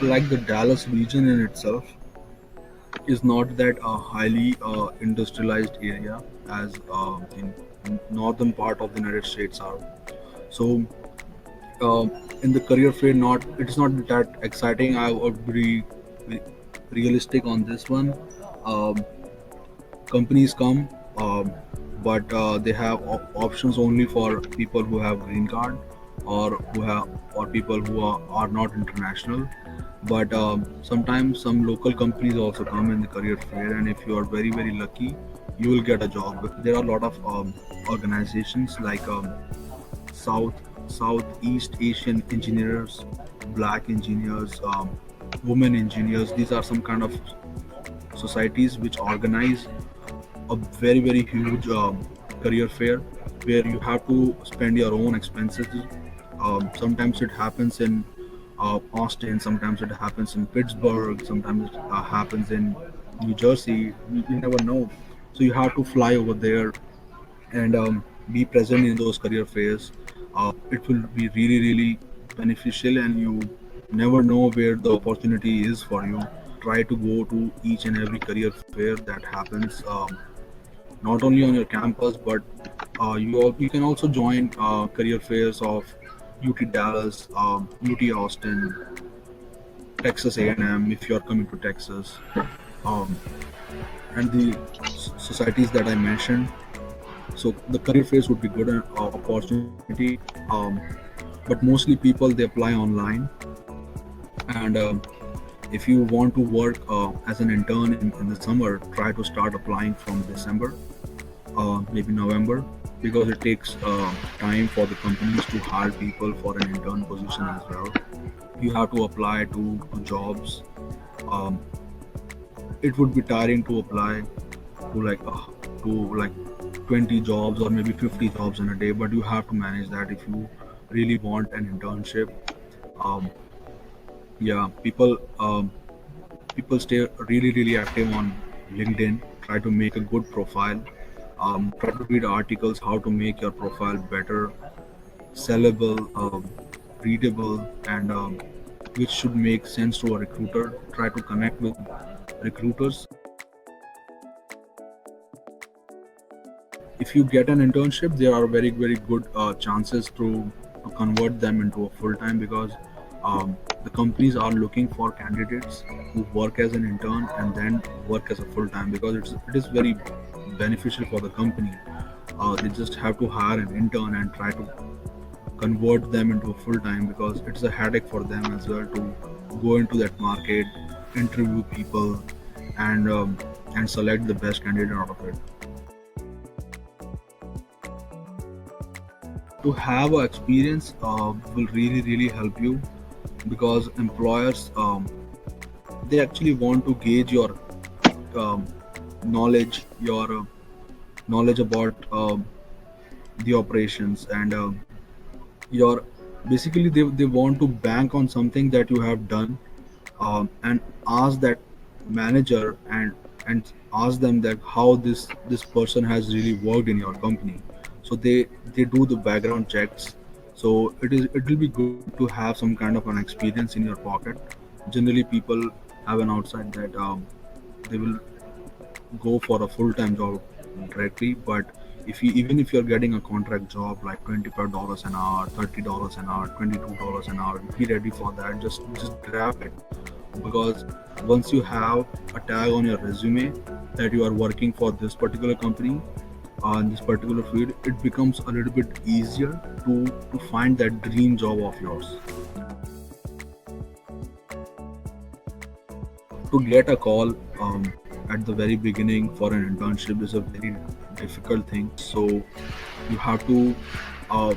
Like the Dallas region in itself is not that a highly industrialized area as in northern part of the United States are. So in the career field, not it is not that exciting. I would be realistic on this one. Um, Companies come, but they have options only for people who have green card or people who are not international. But sometimes some local companies also come in the career fair, and if you are very lucky, you will get a job. There are a lot of organizations like South Southeast Asian engineers, black engineers, women engineers. These are some kind of societies which organize a very huge career fair where you have to spend your own expenses. Sometimes it happens in Austin, sometimes it happens in Pittsburgh, sometimes it happens in New Jersey. You never know. So you have to fly over there and be present in those career fairs. It will be really beneficial, and you never know where the opportunity is for you. Try to go to each and every career fair that happens. Not only on your campus, but you can also join career fairs of UT Dallas, UT Austin, Texas A&M if you are coming to Texas, um, and the societies that I mentioned. So the career fairs would be good opportunity, but mostly people they apply online, and if you want to work as an intern in the summer, try to start applying from December, maybe November, because it takes time for the companies to hire people for an intern position as well. You have to apply to jobs. Um, it would be tiring to apply to like 20 jobs or maybe 50 jobs in a day, but you have to manage that if you really want an internship. Um, yeah, people stay really active on LinkedIn. Try to make a good profile. Try to read articles how to make your profile better, sellable, readable, and which should make sense to a recruiter. Try to connect with recruiters. If you get an internship, there are very good chances to convert them into a full time, because the companies are looking for candidates who work as an intern and then work as a full time, because it is very beneficial for the company. They just have to hire an intern and try to convert them into a full time, because it's a headache for them as well to go into that market, interview people, and and select the best candidate out of it. To have a experience will really help you, because employers they actually want to gauge your um, knowledge, your knowledge about the operations, and your basically they want to bank on something that you have done, and ask that manager and ask them that how this person has really worked in your company. So they do the background checks. So it will be good to have some kind of an experience in your pocket. Generally people have an outside that they will go for a full-time job directly, but if you even if you're getting a contract job like $25 an hour, $30 an hour, $22 an hour, be ready for that. Just grab it, because once you have a tag on your resume that you are working for this particular company in this particular field, it becomes a little bit easier to find that dream job of yours. To get a call at the very beginning for an internship is a very difficult thing. So you have to uh,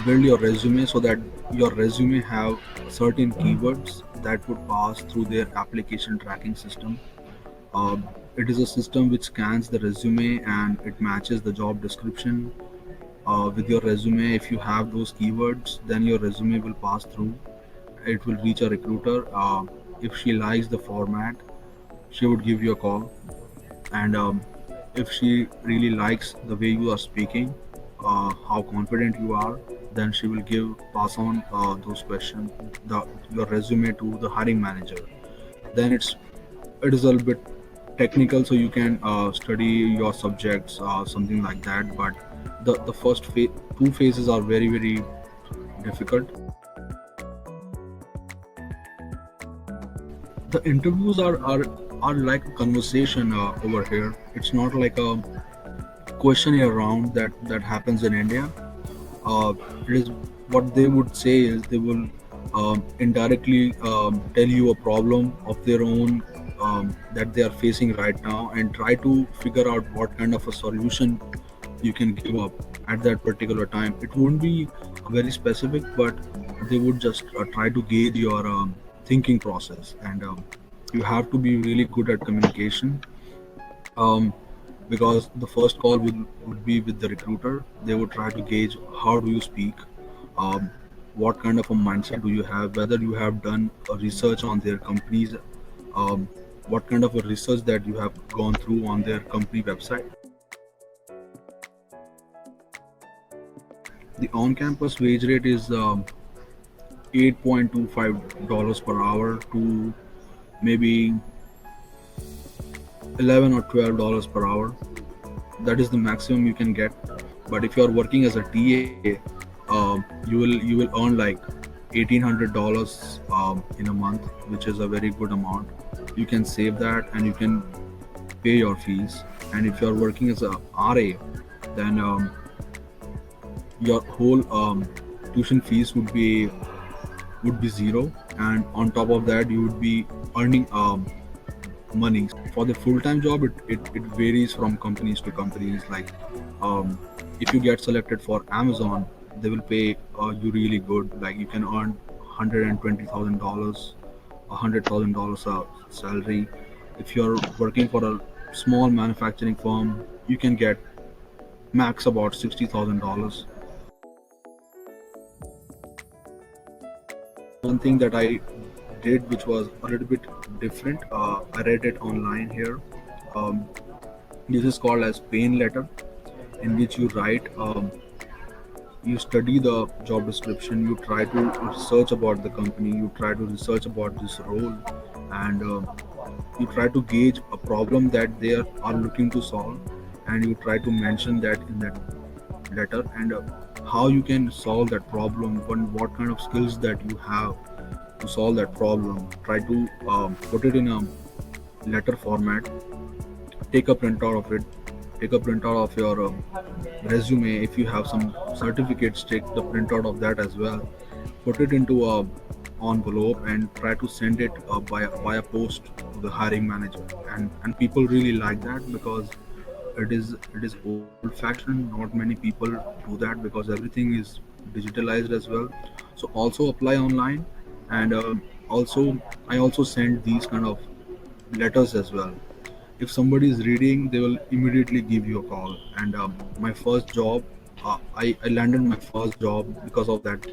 build your resume so that your resume have certain keywords that would pass through their application tracking system. It is a system which scans the resume and it matches the job description with your resume. If you have those keywords, then your resume will pass through. It will reach a recruiter. If she likes the format, she would give you a call, and if she really likes the way you are speaking, how confident you are. Then she will give pass on those questions, the your resume to the hiring manager. Then it is a little bit technical, so you can study your subjects, something like that. But the two phases are very difficult. The interviews are like a conversation over here. It's not like a questionnaire round that happens in India. uh, it is what they would say is they will indirectly tell you a problem of their own, that they are facing right now, and try to figure out what kind of a solution you can give up at that particular time. It won't be very specific, but they would just try to gauge your thinking process. And you have to be really good at communication, um, because the first call would be with the recruiter. They would try to gauge how do you speak, um, what kind of a mindset do you have, whether you have done a research on their companies, um, what kind of a research that you have gone through on their company website. The on-campus wage rate is $8.25 per hour to maybe 11 or $12 per hour. That is the maximum you can get. But if you are working as a TA, you will earn like $1,800 in a month, which is a very good amount. You can save that and you can pay your fees. And if you are working as a RA, then your whole tuition fees would be zero, and on top of that you would be earning money. For the full-time job, it varies from companies to companies. Like, if you get selected for Amazon, they will pay you really good. Like, you can earn $120,000, $100,000 salary. If you're working for a small manufacturing firm, you can get max about $60,000. One thing that I did, which was a little bit different, I read it online here. Um, this is called as pain letter, in which you write, you study the job description, you try to research about the company, you try to research about this role, and you try to gauge a problem that they are looking to solve, and you try to mention that in that letter, and how you can solve that problem, what kind of skills that you have to solve that problem. Try to put it in a letter format. Take a printout of it. Take a printout of your resume. If you have some certificates, take the printout of that as well. Put it into a envelope and try to send it via post to the hiring manager. And people really like that, because it is old fashioned. Not many people do that because everything is digitalized as well. So also apply online. And also, I also send these kind of letters as well. If somebody is reading, they will immediately give you a call. And my first job, I landed my first job because of that